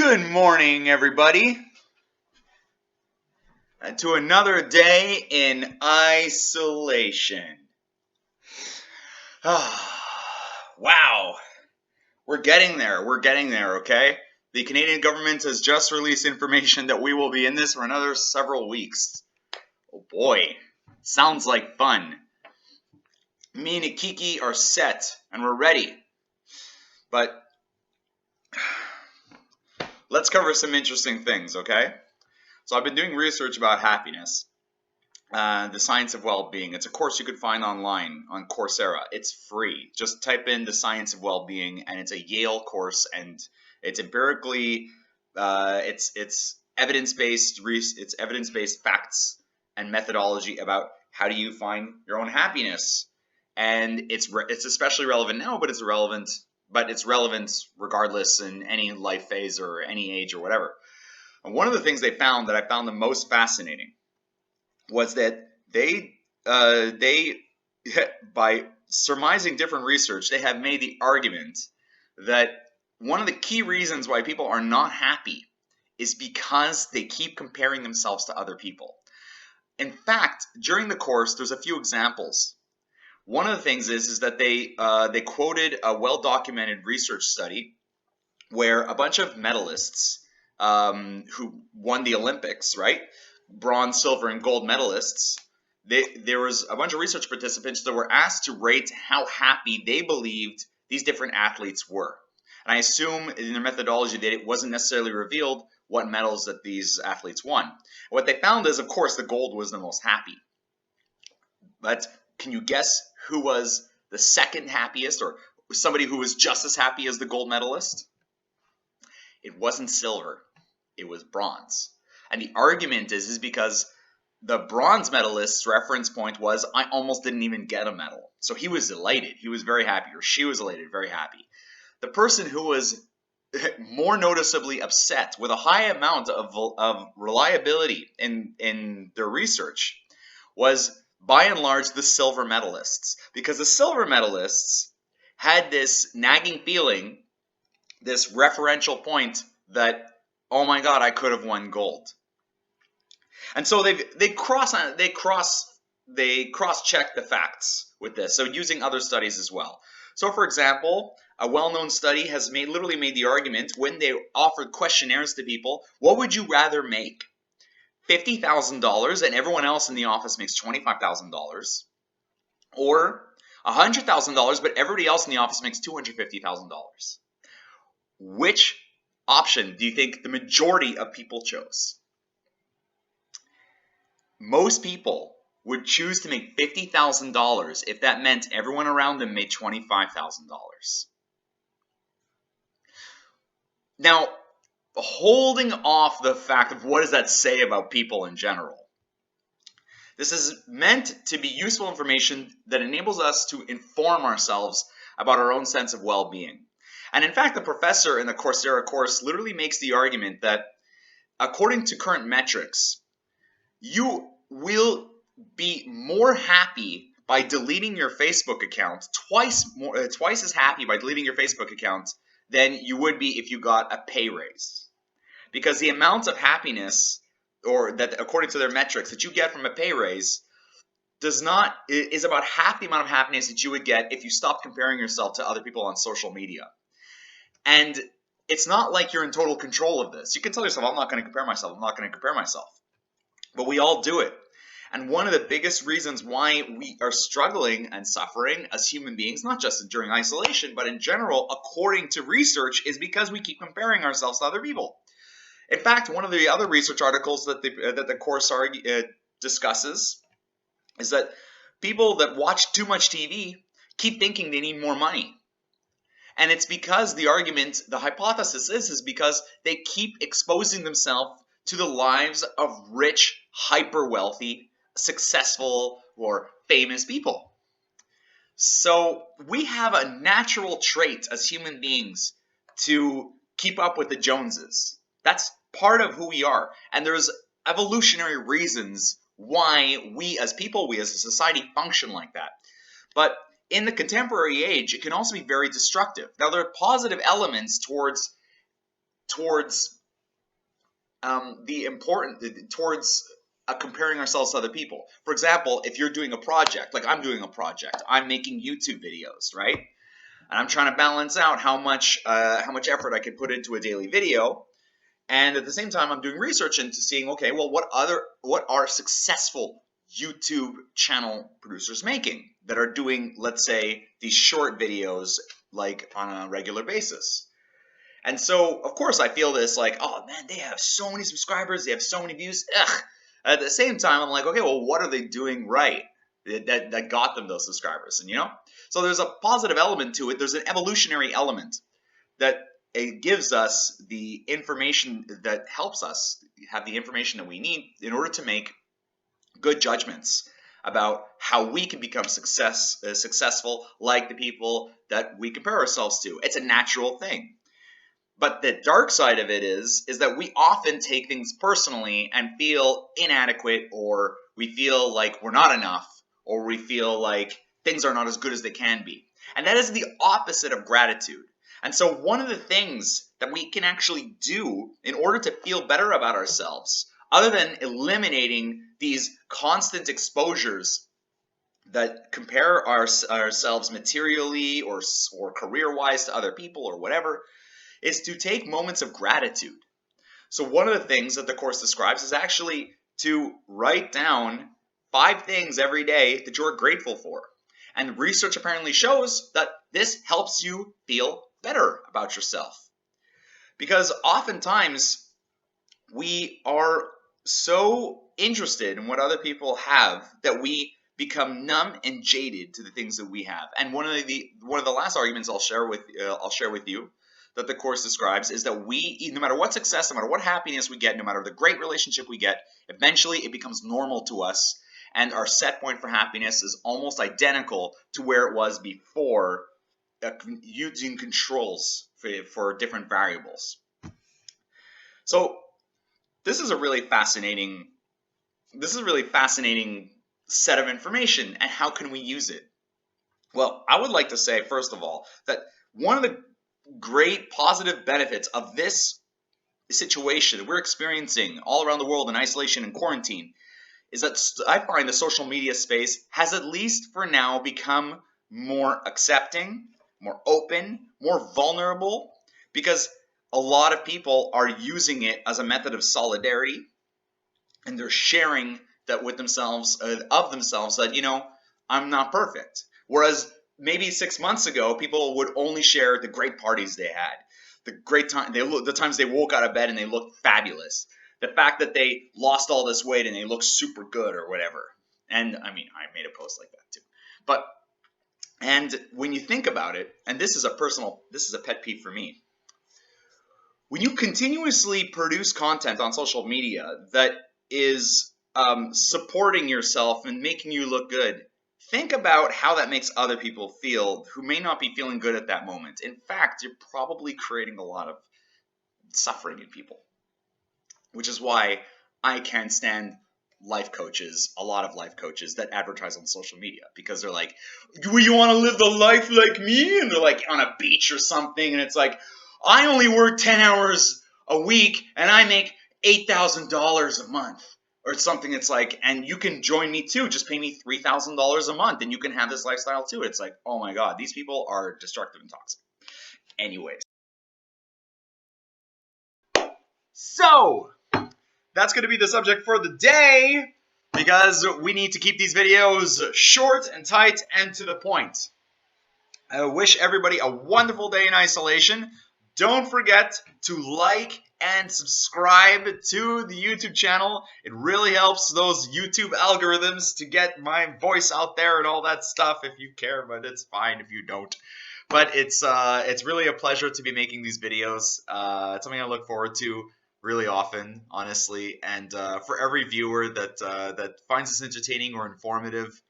Good morning, everybody, and to another day in isolation. Wow, we're getting there. We're getting there, okay? The Canadian government has just released information that we will be in this for another several weeks. Oh boy, sounds like fun. Me and Ikiki are set, and we're ready. But let's cover some interesting things, okay? So I've been doing research about happiness. The Science of Well-Being. It's a course you could find online on Coursera. It's free. Just type in the Science of Well-Being, and it's a Yale course, and it's empirically, it's evidence-based. It's evidence-based facts and methodology about how do you find your own happiness, and it's especially relevant now, but it's relevant regardless in any life phase or any age or whatever. And one of the things they found that I found the most fascinating was that they by surmising different research, they have made the argument that one of the key reasons why people are not happy is because they keep comparing themselves to other people. In fact, during the course, there's a few examples. One of the things is that they quoted a well-documented research study where a bunch of medalists who won the Olympics, right? Bronze, silver, and gold medalists, there was a bunch of research participants that were asked to rate how happy they believed these different athletes were. And I assume in their methodology that it wasn't necessarily revealed what medals that these athletes won. What they found is, of course, the gold was the most happy. But can you guess who was the second happiest, or somebody who was just as happy as the gold medalist? It wasn't silver, it was bronze. And the argument is because the bronze medalist's reference point was, I almost didn't even get a medal. So he was elated. He was very happy, or she was elated, very happy. The person who was more noticeably upset with a high amount of reliability in their research was, by and large, the silver medalists. Because the silver medalists had this nagging feeling, this referential point that, oh my God, I could have won gold. And so they cross-check the facts with this, so using other studies as well. So for example, a well-known study has literally made the argument, when they offered questionnaires to people, what would you rather make? $50,000 and everyone else in the office makes $25,000, or $100,000 but everybody else in the office makes $250,000? Which option do you think the majority of people chose? Most people would choose to make $50,000 if that meant everyone around them made $25,000. Now, holding off the fact of what does that say about people in general, this is meant to be useful information that enables us to inform ourselves about our own sense of well-being. And in fact, the professor in the Coursera course literally makes the argument that according to current metrics, you will be more happy by deleting your Facebook account, twice as happy by deleting your Facebook account than you would be if you got a pay raise. Because the amount of happiness, or that according to their metrics, that you get from a pay raise is about half the amount of happiness that you would get if you stopped comparing yourself to other people on social media. And it's not like you're in total control of this. You can tell yourself, I'm not going to compare myself, I'm not going to compare myself. But we all do it. And one of the biggest reasons why we are struggling and suffering as human beings, not just during isolation, but in general, according to research, is because we keep comparing ourselves to other people. In fact, one of the other research articles that the course discusses is that people that watch too much TV keep thinking they need more money. And it's because the hypothesis is because they keep exposing themselves to the lives of rich, hyper-wealthy, successful, or famous people. So we have a natural trait as human beings to keep up with the Joneses. That's part of who we are. And there's evolutionary reasons why we as people, we as a society function like that. But in the contemporary age, it can also be very destructive. Now, there are positive elements towards the important towards comparing ourselves to other people. For example, if you're doing a project, like I'm doing a project, I'm making YouTube videos, right? And I'm trying to balance out how much effort I can put into a daily video, and at the same time, I'm doing research into seeing, okay, well, what are successful YouTube channel producers making that are doing, let's say, these short videos like on a regular basis. And so, of course, I feel this like, oh man, they have so many subscribers, they have so many views. Ugh. At the same time, I'm like, okay, well, what are they doing right that got them those subscribers? And so there's a positive element to it. There's an evolutionary element that it gives us the information that helps us have the information that we need in order to make good judgments about how we can become successful like the people that we compare ourselves to. It's a natural thing. But the dark side of it is that we often take things personally and feel inadequate, or we feel like we're not enough, or we feel like things are not as good as they can be. And that is the opposite of gratitude. And so one of the things that we can actually do in order to feel better about ourselves, other than eliminating these constant exposures that compare ourselves materially or career-wise to other people or whatever, is to take moments of gratitude. So one of the things that the course describes is actually to write down 5 things every day that you're grateful for. And research apparently shows that this helps you feel better about yourself. Because oftentimes we are so interested in what other people have that we become numb and jaded to the things that we have. And one of the last arguments I'll share with you that the course describes is that we, no matter what success, no matter what happiness we get, no matter the great relationship we get, eventually it becomes normal to us, and our set point for happiness is almost identical to where it was before using controls for different variables. So this is a really fascinating set of information, and how can we use it? Well, I would like to say, first of all, that one of the great positive benefits of this situation that we're experiencing all around the world in isolation and quarantine is that I find the social media space has, at least for now, become more accepting, more open, more vulnerable, because a lot of people are using it as a method of solidarity, and they're sharing that with themselves, that, I'm not perfect. Whereas maybe 6 months ago, people would only share the great parties they had, the great time, the times they woke out of bed and they looked fabulous, the fact that they lost all this weight and they look super good or whatever. And I mean, I made a post like that too. And when you think about it, and this is a pet peeve for me, when you continuously produce content on social media that is supporting yourself and making you look good, think about how that makes other people feel who may not be feeling good at that moment. In fact, you're probably creating a lot of suffering in people, which is why I can't stand a lot of life coaches that advertise on social media, because they're like, do you want to live the life like me? And they're like on a beach or something, and it's like, I only work 10 hours a week and I make $8,000 a month or something. It's like, and you can join me too, just pay me $3,000 a month and you can have this lifestyle too. It's like, oh my God, these people are destructive and toxic. Anyways, so that's going to be the subject for the day, because we need to keep these videos short and tight and to the point. I wish everybody a wonderful day in isolation. Don't forget to like and subscribe to the YouTube channel. It really helps those YouTube algorithms to get my voice out there and all that stuff, if you care, but it's fine if you don't. But it's really a pleasure to be making these videos. It's something I look forward to really often, honestly. And for every viewer that finds this entertaining or informative,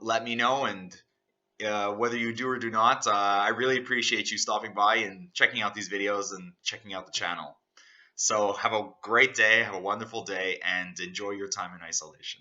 let me know. And whether you do or do not, I really appreciate you stopping by and checking out these videos and checking out the channel. So have a great day, have a wonderful day, and enjoy your time in isolation.